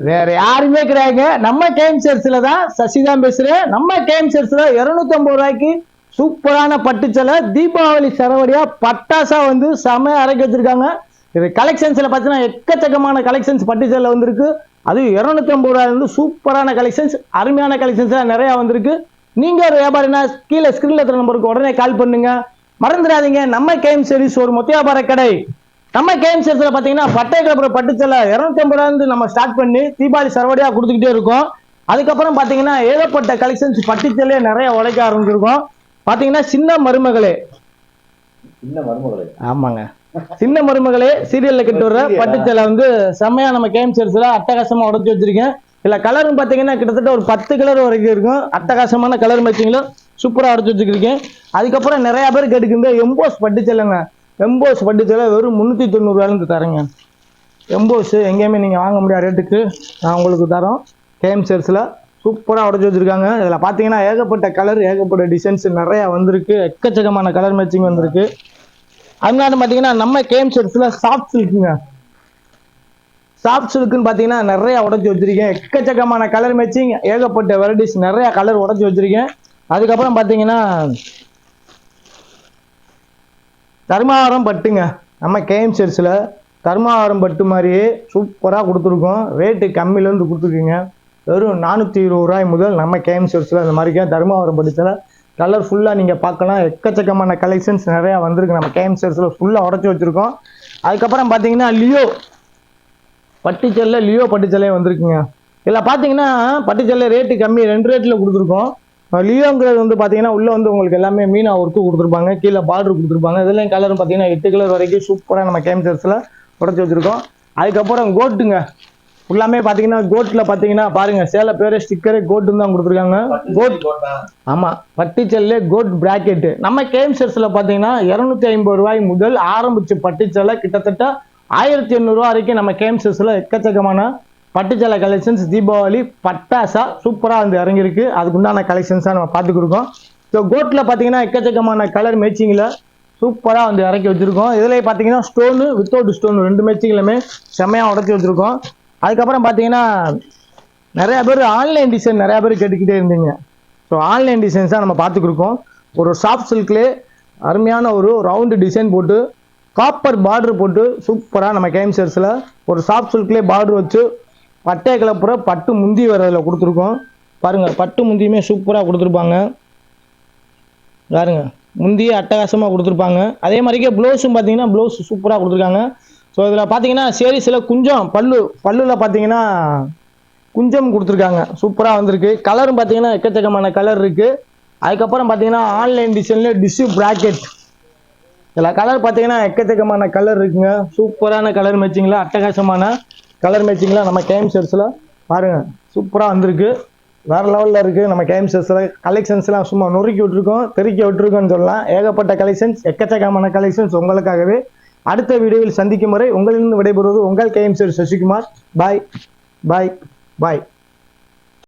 வேற யாருமே கிடையாதுங்க. நம்ம கேஎம்சர்ஸ்ல தான் சசி தான் பேசுறேன். நம்ம கேஎம்சர்ஸ்ல 250 ரூபாய்க்கு சூப்பரான பட்டுச்சலை தீபாவளி சரவடியா பட்டாசா வந்து செமையா இறக்கி வச்சிருக்காங்க. இது கலெக்ஷன்ஸ்ல பாத்தீங்கன்னா எக்கச்சக்கமான கலெக்ஷன்ஸ் பட்டுச்சலை வந்திருக்கு. அது 250 ரூபாய் வந்து சூப்பரான கலெக்ஷன்ஸ், அருமையான கலெக்ஷன்ஸ் நிறைய வந்திருக்கு. நீங்க ஒரு வியாபாரினா கீழே ஸ்கிரீன்ல இருக்கிற நம்பருக்கு உடனே கால் பண்ணுங்க. மறந்துடாதீங்க, நம்ம கேஎம்சர்ஸ் ஒரு மொத்த வியாபார கடை. நம்ம கேஎம்சர்ஸ்ல பாத்தீங்கன்னா பட்டை கலப்புற பட்டுச்சலை 250 ரூபாய் நம்ம ஸ்டார்ட் பண்ணி தீபாவளி சரவடியா கொடுத்துக்கிட்டே இருக்கோம். அதுக்கப்புறம் பாத்தீங்கன்னா ஏகப்பட்ட கலெக்ஷன்ஸ் பட்டுச்சலே நிறைய உடைக்க ஆரம்பிச்சிருக்கோம். பாத்தீங்கன்னா சின்ன மருமகளே, ஆமாங்க, சின்ன மருமகளே சீரியல்ல கிட்ட வர்ற பட்டுச்சலை வந்து செம்மையா நம்ம கேஎம்சர்ஸ்ல அட்டகாசமா உடைச்சு வச்சிருக்கேன். இல்ல கலரும் பாத்தீங்கன்னா கிட்டத்தட்ட ஒரு 10 கலர் வரைக்கும் இருக்கும். அட்டகாசமான கலர் மேட்சிங்களும் சூப்பரா உடைச்சு வச்சிருக்கேன். அதுக்கப்புறம் நிறைய பேர் கேட்டுக்கிங்க எம்போஸ் பட்டுச்சலைங்க. எம்போஸ் பட்டுச்சலை வெறும் 390 ரூபாயிலிருந்து தரேங்க. எம்போஸ் எங்கேயுமே நீங்க வாங்க முடியாத ரேட்டுக்கு நான் உங்களுக்கு தரோம். கேஎம்சர்ஸ்ல சூப்பரா உடைச்சு வச்சிருக்காங்க. இதுல பாத்தீங்கன்னா ஏகப்பட்ட கலர், ஏகப்பட்ட டிசைன்ஸ் நிறைய வந்திருக்கு. எக்கச்சக்கமான கலர் மேட்சிங் வந்திருக்கு. அதனால பாத்தீங்கன்னா நம்ம கேஎம்சர்ஸ்ல சாஃப்ட் சில்க்குங்க. சாஃப்ட் சில்க்குன்னு பாத்தீங்கன்னா நிறைய உடைச்சு வச்சிருக்கேன். எக்கச்சக்கமான கலர் மேட்சிங், ஏகப்பட்ட வெரைட்டிஸ், நிறைய கலர் உடைச்சு வச்சிருக்கேன். அதுக்கப்புறம் பாத்தீங்கன்னா தர்மாவரம் பட்டுங்க. நம்ம கேஎம்சர்ஸ்ல தர்மாவரம் பட்டு மாதிரியே சூப்பரா கொடுத்துருக்கோம். ரேட்டு கம்மியில இருந்து கொடுத்துருக்கீங்க. வெறும் 420 ரூபாய் முதல் நம்ம கேஎம்சர்ஸ்ல இந்த மாதிரி தர்மாவரம் பட்டுச்சல கலர் ஃபுல்லா நீங்க பார்க்கலாம். எக்கச்சக்கமான கலெக்ஷன்ஸ் நிறைய வந்திருக்கு. நம்ம கேஎம்சர்ஸ்ல ஃபுல்லா உடைச்சு வச்சிருக்கோம். அதுக்கப்புறம் பாத்தீங்கன்னா லியோ பட்டுச்சல்ல லியோ பட்டுச்சலே வந்திருக்குங்க. இதில் பார்த்தீங்கன்னா பட்டுச்சல்ல ரேட்டு கம்மி, 2 ரேட்டில் கொடுத்துருக்கோம். லியோங்கிறது வந்து பார்த்தீங்கன்னா உள்ள வந்து உங்களுக்கு எல்லாமே மீனா ஒர்க்கு கொடுத்துருப்பாங்க, கீழே பார்டர் கொடுத்துருப்பாங்க. இதெல்லாம் கலரும் பார்த்தீங்கன்னா 8 கலர் வரைக்கும் சூப்பராக நம்ம கேஎம்சர்ஸ்ல உடச்சி வச்சிருக்கோம். அதுக்கப்புறம் கோட்டுங்க, ஃபுல்லாமே பார்த்தீங்கன்னா கோட்டில் பார்த்தீங்கன்னா பாருங்க, சேலை பேரே ஸ்டிக்கரே கோட்டுன்னு தான் கொடுத்துருக்காங்க. கோட், ஆமாம், பட்டுச்சல்லே கோட் பிராக்கெட்டு. நம்ம கேஎம்சர்ஸ்ல பார்த்தீங்கன்னா 250 ரூபாய் முதல் ஆரம்பிச்சு பட்டுச்சலை கிட்டத்தட்ட 1800 ரூபா வரைக்கும் நம்ம கேஎம்சர்ஸ்ல எக்கச்சக்கமான பட்டுச்சலை கலெக்ஷன்ஸ் தீபாவளி பட்டாசா சூப்பரா வந்து இறங்கிருக்கு. அதுக்குண்டான கலெக்ஷன்ஸா நம்ம பார்த்துக்கிருக்கோம். ஸோ கோட்ல பாத்தீங்கன்னா எக்கச்சக்கமான கலர் மேட்சிங்ல சூப்பரா வந்து இறக்கி வச்சிருக்கோம். இதுல பாத்தீங்கன்னா ஸ்டோனு வித்தவுட் ஸ்டோன் 2 மேட்சிங்களுமே செம்மையா உடச்சி வச்சிருக்கோம். அதுக்கப்புறம் பாத்தீங்கன்னா நிறைய பேர் ஆன்லைன் டிசைன் நிறைய பேர் கேட்டுக்கிட்டே இருந்தீங்க. ஸோ ஆன்லைன் டிசைன்ஸ் தான் நம்ம பார்த்துக்கிருக்கோம். ஒரு சாஃப்ட் சில்க்லேயே அருமையான ஒரு ரவுண்டு டிசைன் போட்டு காப்பர் பார்டர் போட்டு சூப்பரா நம்ம கேஎம்சர்ஸ்ல ஒரு சாஃப்ட் சில்க்லேயே பார்டர் வச்சு பட்டை கலப்புற பட்டு முந்தி வரதுல கொடுத்துருக்கோம். பாருங்க, பட்டு முந்தியுமே சூப்பரா கொடுத்துருப்பாங்க. பாருங்க, முந்தியே அட்டகாசமா கொடுத்துருப்பாங்க. அதே மாதிரிக்கே ப்ளவுஸும் பார்த்தீங்கன்னா ப்ளவுஸ் சூப்பராக கொடுத்துருக்காங்க. ஸோ இதில் பார்த்தீங்கன்னா சேரீஸில் குஞ்சம் பல்லுல பார்த்தீங்கன்னா குஞ்சம் கொடுத்துருக்காங்க. சூப்பராக வந்திருக்கு. கலரும் பார்த்தீங்கன்னா எக்கச்சக்கமான கலர் இருக்கு. அதுக்கப்புறம் பார்த்தீங்கன்னா ஆன்லைன் டிசைன்ல டிஷ்யூ பிராக்கெட். இதில் கலர் பார்த்தீங்கன்னா எக்கச்சக்கமான கலர் இருக்குங்க. சூப்பரான கலர் மேட்சிங்ல, அட்டகாசமான கலர் மேட்சிங்ல நம்ம கேஎம்சர்ஸ்ல பாருங்க சூப்பராக வந்திருக்கு. வேற லெவலில் இருக்கு. நம்ம கேஎம்சர்ஸ்ல கலெக்ஷன்ஸ்லாம் சும்மா நொறுக்கி விட்டுருக்கோம், தெருக்கி விட்டுருக்கோன்னு சொல்லலாம். ஏகப்பட்ட கலெக்ஷன்ஸ், எக்கச்சக்கமான கலெக்ஷன்ஸ் உங்களுக்காகவே. அடுத்த வீடியோவில் சந்திக்கும் வரை உங்களிடம் விடைபெறுவது உங்கள் கேஎம்சர் சசிகுமார். பாய் பாய் பாய்.